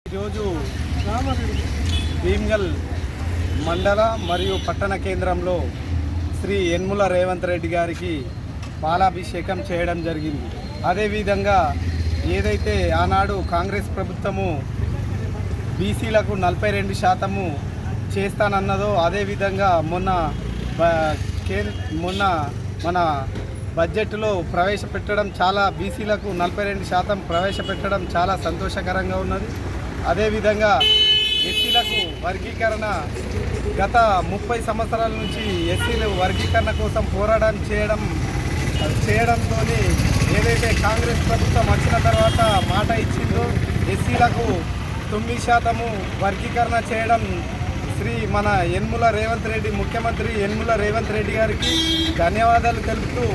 ఈరోజు భీమ్గల్ మండల మరియు పట్టణ కేంద్రంలో శ్రీ యనమల రేవంత్ రెడ్డి గారికి పాలాభిషేకం చేయడం జరిగింది. అదేవిధంగా ఏదైతే ఆనాడు కాంగ్రెస్ ప్రభుత్వము బీసీలకు 42% చేస్తానన్నదో అదేవిధంగా మొన్న మన బడ్జెట్లో ప్రవేశపెట్టడం చాలా బీసీలకు 42% ప్రవేశపెట్టడం చాలా సంతోషకరంగా ఉన్నది. అదేవిధంగా ఎస్సీలకు వర్గీకరణ గత 30 సంవత్సరాల నుంచి ఎస్సీలు వర్గీకరణ కోసం పోరాటం చేయడంతో ఏదైతే కాంగ్రెస్ ప్రభుత్వం వచ్చిన తర్వాత మాట ఇచ్చిందో ఎస్సీలకు 9% వర్గీకరణ చేయడం శ్రీ మన యనమల రేవంత్ రెడ్డి ముఖ్యమంత్రి యనమల రేవంత్ రెడ్డి గారికి ధన్యవాదాలు తెలుపుతూ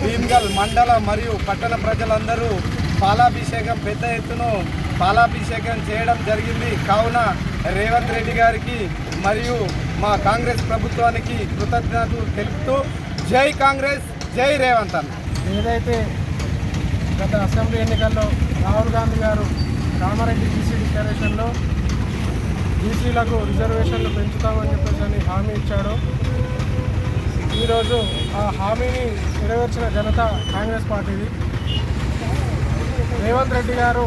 భీమ్గల్ మండల మరియు పట్టణ ప్రజలందరూ పాలాభిషేకం పెద్ద ఎత్తున పాలాభిషేకం చేయడం జరిగింది. కావున రేవంత్ రెడ్డి గారికి మరియు మా కాంగ్రెస్ ప్రభుత్వానికి కృతజ్ఞతలు తెలుపుతూ జై కాంగ్రెస్, జై రేవంత్ అన్న. ఏదైతే గత అసెంబ్లీ ఎన్నికల్లో రాహుల్ గాంధీ గారు కామారెడ్డి బీసీ డిక్లరేషన్లో బీసీలకు రిజర్వేషన్లు పెంచుతామని చెప్పేసి హామీ ఇచ్చాడో ఈరోజు ఆ హామీని నెరవేర్చిన ఘనత కాంగ్రెస్ పార్టీది. రేవంత్ రెడ్డి గారు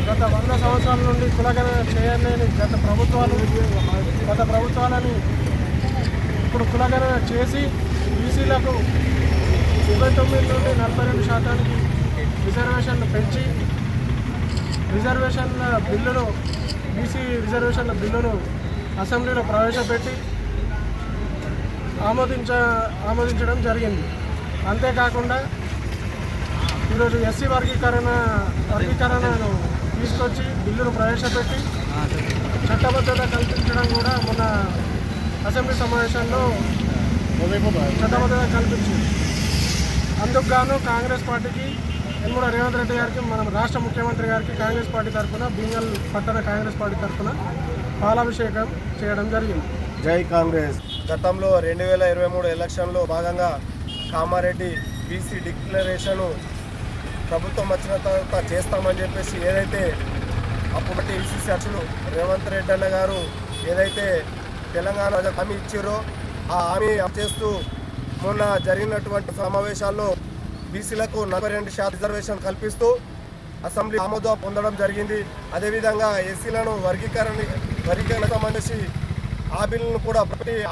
గత 100 సంవత్సరాల నుండి కులగణన చేయలేని గత ప్రభుత్వాలని ఇప్పుడు కులగణన చేసి బీసీలకు 29 నుండి 42% రిజర్వేషన్లు పెంచి బీసీ రిజర్వేషన్ల బిల్లును అసెంబ్లీలో ప్రవేశపెట్టి ఆమోదించడం జరిగింది. అంతేకాకుండా ఈరోజు ఎస్సీ వర్గీకరణను తీసుకొచ్చి బిల్లును ప్రవేశపెట్టి చట్టబద్ధత కల్పించడం కూడా మొన్న అసెంబ్లీ సమావేశంలో చట్టబద్ధత కల్పించింది. అందుకు గాను కాంగ్రెస్ పార్టీకి యనమల రేవంత్ రెడ్డి గారికి మన రాష్ట్ర ముఖ్యమంత్రి గారికి కాంగ్రెస్ పార్టీ తరఫున భీమ్గల్ పట్టణ కాంగ్రెస్ పార్టీ తరఫున పాలాభిషేకం చేయడం జరిగింది. జై కాంగ్రెస్. గతంలో 2023 ఎలక్షన్లో భాగంగా కామారెడ్డి బీసీ డిక్లరేషను ప్రభుత్వం వచ్చిన తర్వాత చేస్తామని చెప్పేసి ఏదైతే అప్పటి ఈసీసీ అధ్యక్షులు రేవంత్ రెడ్డి అన్న గారు ఏదైతే తెలంగాణ హామీ ఇచ్చారో ఆ హామీ చేస్తూ మొన్న జరిగినటువంటి సమావేశాల్లో బీసీలకు 42% రిజర్వేషన్ కల్పిస్తూ అసెంబ్లీ ఆమోదం పొందడం జరిగింది. అదేవిధంగా ఎస్సీలను వర్గీకరణ సంబంధించి ఆ బిల్లును కూడా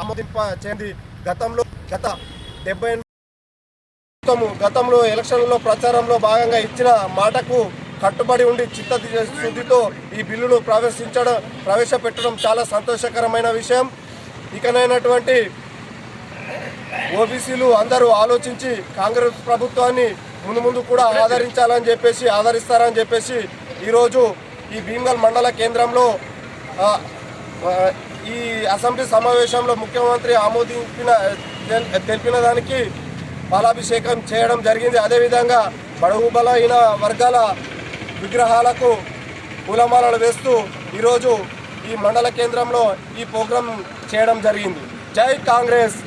ఆమోదింప చేయండి. గతంలో ఎలక్షన్లలో ప్రచారంలో భాగంగా ఇచ్చిన మాటకు కట్టుబడి ఉండి చిత్తశుద్ధితో ఈ బిల్లును ప్రవేశపెట్టడం చాలా సంతోషకరమైన విషయం. ఇకనైనటువంటి ఓబీసీలు అందరూ ఆలోచించి కాంగ్రెస్ ప్రభుత్వాన్ని ముందు కూడా ఆదరిస్తారని చెప్పేసి ఈరోజు ఈ భీమ్గల్ మండల కేంద్రంలో ఈ అసెంబ్లీ సమావేశంలో ముఖ్యమంత్రి తెలిపిన దానికి పాలాభిషేకం చేయడం జరిగింది. అదేవిధంగా బడుగు బలహీన వర్గాల విగ్రహాలకు పూలమాలలు వేస్తూ ఈరోజు ఈ మండల కేంద్రంలో ఈ ప్రోగ్రాం చేయడం జరిగింది. జై కాంగ్రెస్.